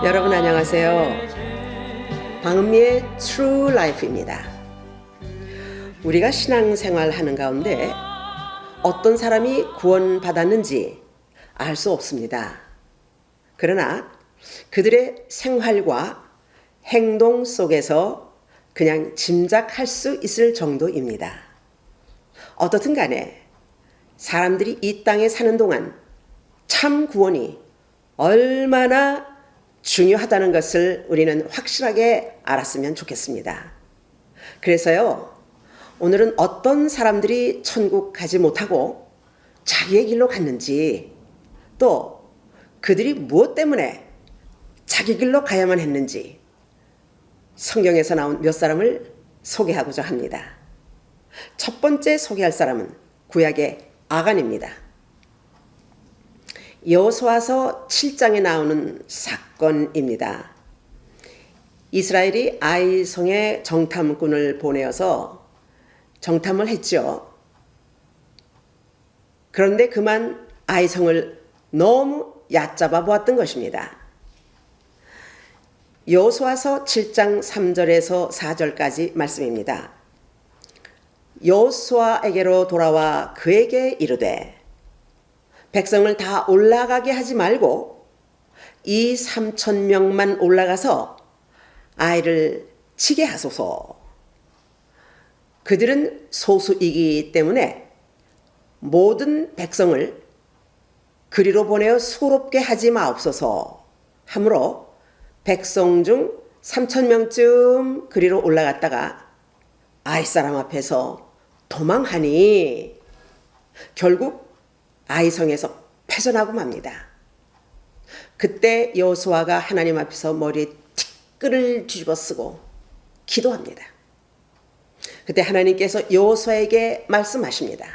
여러분 안녕하세요. 방은미의 True Life입니다. 우리가 신앙생활 하는 가운데 어떤 사람이 구원받았는지 알 수 없습니다. 그러나 그들의 생활과 행동 속에서 그냥 짐작할 수 있을 정도입니다. 어떻든 간에 사람들이 이 땅에 사는 동안 참 구원이 얼마나 중요하다는 것을 우리는 확실하게 알았으면 좋겠습니다. 그래서요, 오늘은 어떤 사람들이 천국 가지 못하고 자기의 길로 갔는지, 또 그들이 무엇 때문에 자기 길로 가야만 했는지 성경에서 나온 몇 사람을 소개하고자 합니다. 첫 번째 소개할 사람은 구약의 아간입니다. 여호수아서 7장에 나오는 사건입니다. 이스라엘이 아이성에 정탐꾼을 보내어서 정탐을 했죠. 그런데 그만 아이성을 너무 얕잡아 보았던 것입니다. 여호수아서 7장 3절에서 4절까지 말씀입니다. 여호수아에게로 돌아와 그에게 이르되 백성을 다 올라가게 하지 말고 이 3,000명만 올라가서 아이를 치게 하소서. 그들은 소수이기 때문에 모든 백성을 그리로 보내어 수고롭게 하지 마옵소서 하므로 백성 중 3,000명쯤 그리로 올라갔다가 아이 사람 앞에서 도망하니 결국 아이성에서 패전하고 맙니다. 그때 여호수아가 하나님 앞에서 머리에 티끌을 뒤집어 쓰고 기도합니다. 그때 하나님께서 여호수아에게 말씀하십니다.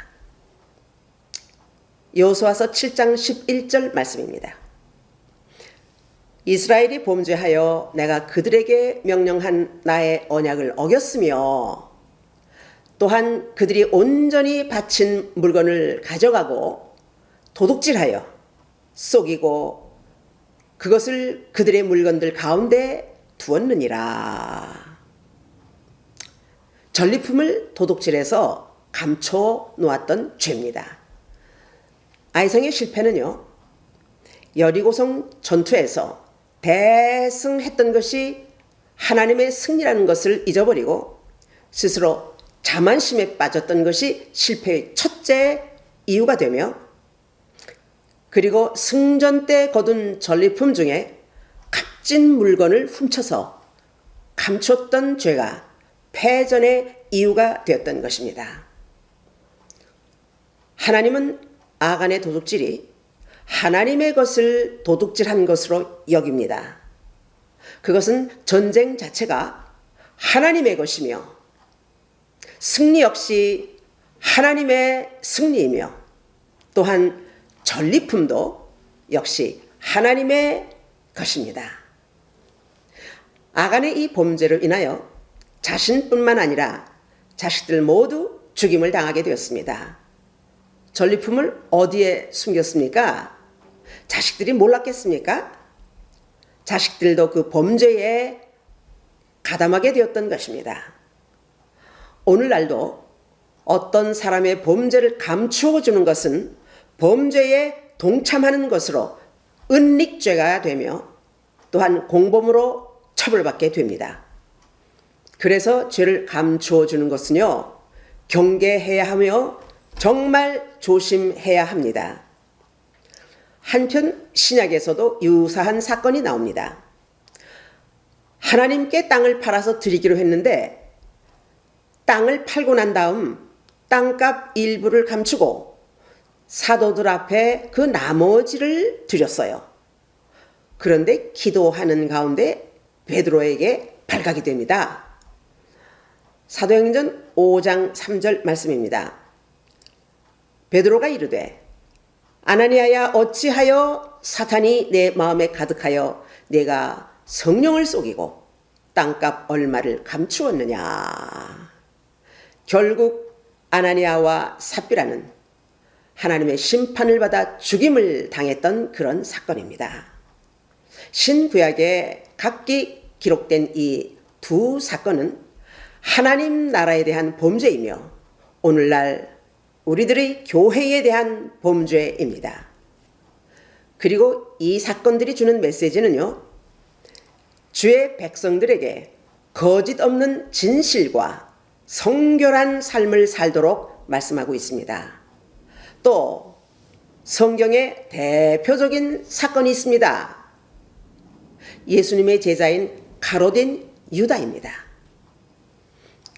여호수아서 7장 11절 말씀입니다. 이스라엘이 범죄하여 내가 그들에게 명령한 나의 언약을 어겼으며 또한 그들이 온전히 바친 물건을 가져가고 도둑질하여 속이고 그것을 그들의 물건들 가운데 두었느니라. 전리품을 도둑질해서 감춰 놓았던 죄입니다. 아이성의 실패는요, 여리고성 전투에서 대승했던 것이 하나님의 승리라는 것을 잊어버리고 스스로 자만심에 빠졌던 것이 실패의 첫째 이유가 되며, 그리고 승전 때 거둔 전리품 중에 값진 물건을 훔쳐서 감췄던 죄가 패전의 이유가 되었던 것입니다. 하나님은 아간의 도둑질이 하나님의 것을 도둑질한 것으로 여깁니다. 그것은 전쟁 자체가 하나님의 것이며 승리 역시 하나님의 승리이며 또한 전리품도 역시 하나님의 것입니다. 아간의 이 범죄로 인하여 자신뿐만 아니라 자식들 모두 죽임을 당하게 되었습니다. 전리품을 어디에 숨겼습니까? 자식들이 몰랐겠습니까? 자식들도 그 범죄에 가담하게 되었던 것입니다. 오늘날도 어떤 사람의 범죄를 감추어 주는 것은 범죄에 동참하는 것으로 은닉죄가 되며 또한 공범으로 처벌받게 됩니다. 그래서 죄를 감추어 주는 것은요, 경계해야 하며 정말 조심해야 합니다. 한편 신약에서도 유사한 사건이 나옵니다. 하나님께 땅을 팔아서 드리기로 했는데 땅을 팔고 난 다음 땅값 일부를 감추고 사도들 앞에 그 나머지를 드렸어요. 그런데 기도하는 가운데 베드로에게 발각이 됩니다. 사도행전 5장 3절 말씀입니다. 베드로가 이르되 아나니아야 어찌하여 사탄이 내 마음에 가득하여 내가 성령을 속이고 땅값 얼마를 감추었느냐. 결국 아나니아와 삽비라는 하나님의 심판을 받아 죽임을 당했던 그런 사건입니다. 신구약에 각기 기록된 이 두 사건은 하나님 나라에 대한 범죄이며 오늘날 우리들의 교회에 대한 범죄입니다. 그리고 이 사건들이 주는 메시지는요, 주의 백성들에게 거짓 없는 진실과 성결한 삶을 살도록 말씀하고 있습니다. 또 성경에 대표적인 사건이 있습니다. 예수님의 제자인 가롯된 유다입니다.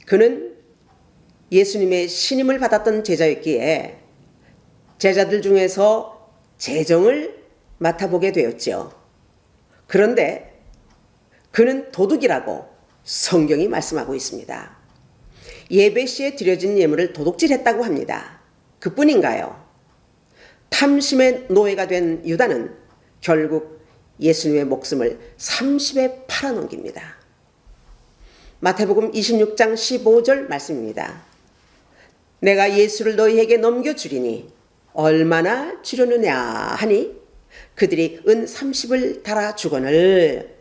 그는 예수님의 신임을 받았던 제자였기에 제자들 중에서 재정을 맡아보게 되었죠. 그런데 그는 도둑이라고 성경이 말씀하고 있습니다. 예배 시에 드려진 예물을 도둑질했다고 합니다. 그뿐인가요? 탐심의 노예가 된 유다는 결국 예수님의 목숨을 30에 팔아넘깁니다. 마태복음 26장 15절 말씀입니다. 내가 예수를 너희에게 넘겨주리니 얼마나 주려느냐 하니 그들이 은 30을 달아주거늘.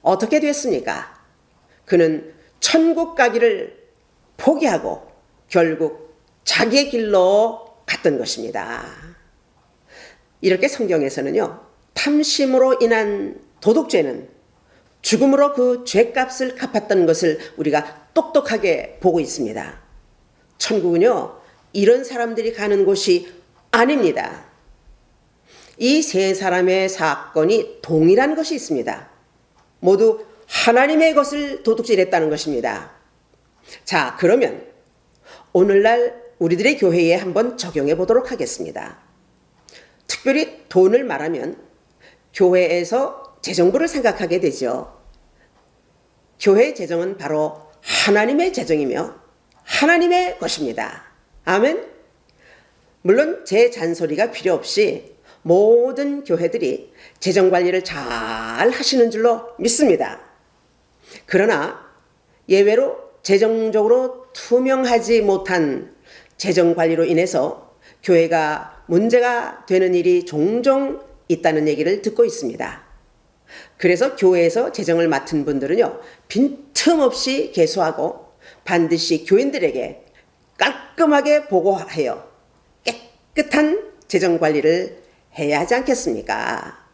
어떻게 됐습니까? 그는 천국 가기를 포기하고 결국 자기의 길로 갔던 것입니다. 이렇게 성경에서는요, 탐심으로 인한 도둑죄는 죽음으로 그 죄값을 갚았던 것을 우리가 똑똑하게 보고 있습니다. 천국은요, 이런 사람들이 가는 곳이 아닙니다. 이 세 사람의 사건이 동일한 것이 있습니다. 모두 하나님의 것을 도둑질했다는 것입니다. 자, 그러면 오늘날 우리들의 교회에 한번 적용해 보도록 하겠습니다. 특별히 돈을 말하면 교회에서 재정부를 생각하게 되죠. 교회 재정은 바로 하나님의 재정이며 하나님의 것입니다. 아멘. 물론 제 잔소리가 필요 없이 모든 교회들이 재정 관리를 잘 하시는 줄로 믿습니다. 그러나 예외로 재정적으로 투명하지 못한 재정 관리로 인해서 교회가 문제가 되는 일이 종종 있다는 얘기를 듣고 있습니다. 그래서 교회에서 재정을 맡은 분들은요, 빈틈없이 계수하고 반드시 교인들에게 깔끔하게 보고해요. 깨끗한 재정 관리를 해야 하지 않겠습니까?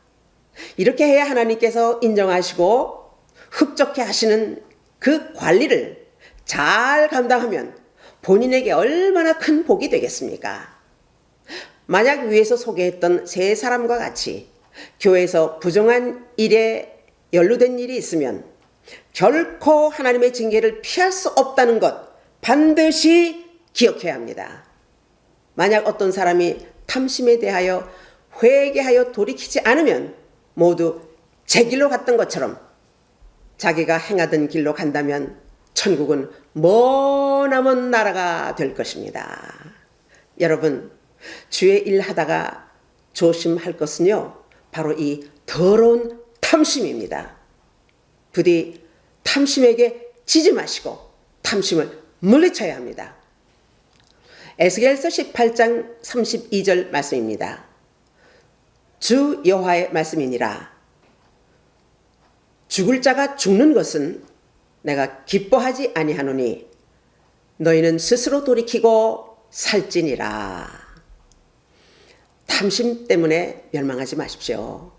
이렇게 해야 하나님께서 인정하시고 흡족해 하시는 그 관리를 잘 감당하면 본인에게 얼마나 큰 복이 되겠습니까? 만약 위에서 소개했던 세 사람과 같이 교회에서 부정한 일에 연루된 일이 있으면 결코 하나님의 징계를 피할 수 없다는 것 반드시 기억해야 합니다. 만약 어떤 사람이 탐심에 대하여 회개하여 돌이키지 않으면 모두 제 길로 갔던 것처럼 자기가 행하던 길로 간다면 천국은 머나먼 나라가 될 것입니다. 여러분, 주의 일 하다가 조심할 것은요, 바로 이 더러운 탐심입니다. 부디 탐심에게 지지 마시고 탐심을 물리쳐야 합니다. 에스겔서 18장 32절 말씀입니다. 주 여호와의 말씀이니라. 죽을 자가 죽는 것은 내가 기뻐하지 아니하노니 너희는 스스로 돌이키고 살지니라. 탐심 때문에 멸망하지 마십시오.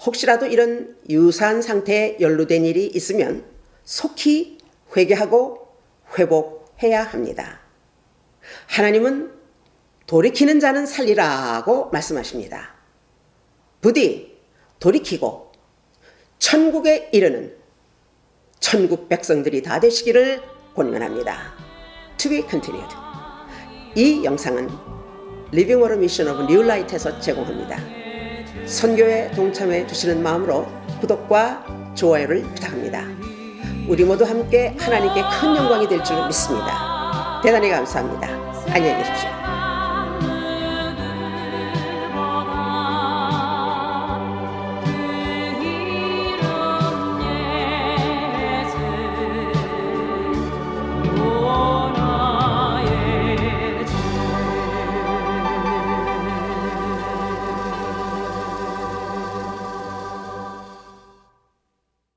혹시라도 이런 유사한 상태에 연루된 일이 있으면 속히 회개하고 회복해야 합니다. 하나님은 돌이키는 자는 살리라고 말씀하십니다. 부디 돌이키고 천국에 이르는 천국 백성들이 다 되시기를 권면합니다. To be continued. 이 영상은 Living Water Mission of New Light에서 제공합니다. 선교에 동참해 주시는 마음으로 구독과 좋아요를 부탁합니다. 우리 모두 함께 하나님께 큰 영광이 될 줄 믿습니다. 대단히 감사합니다. 안녕히 계십시오.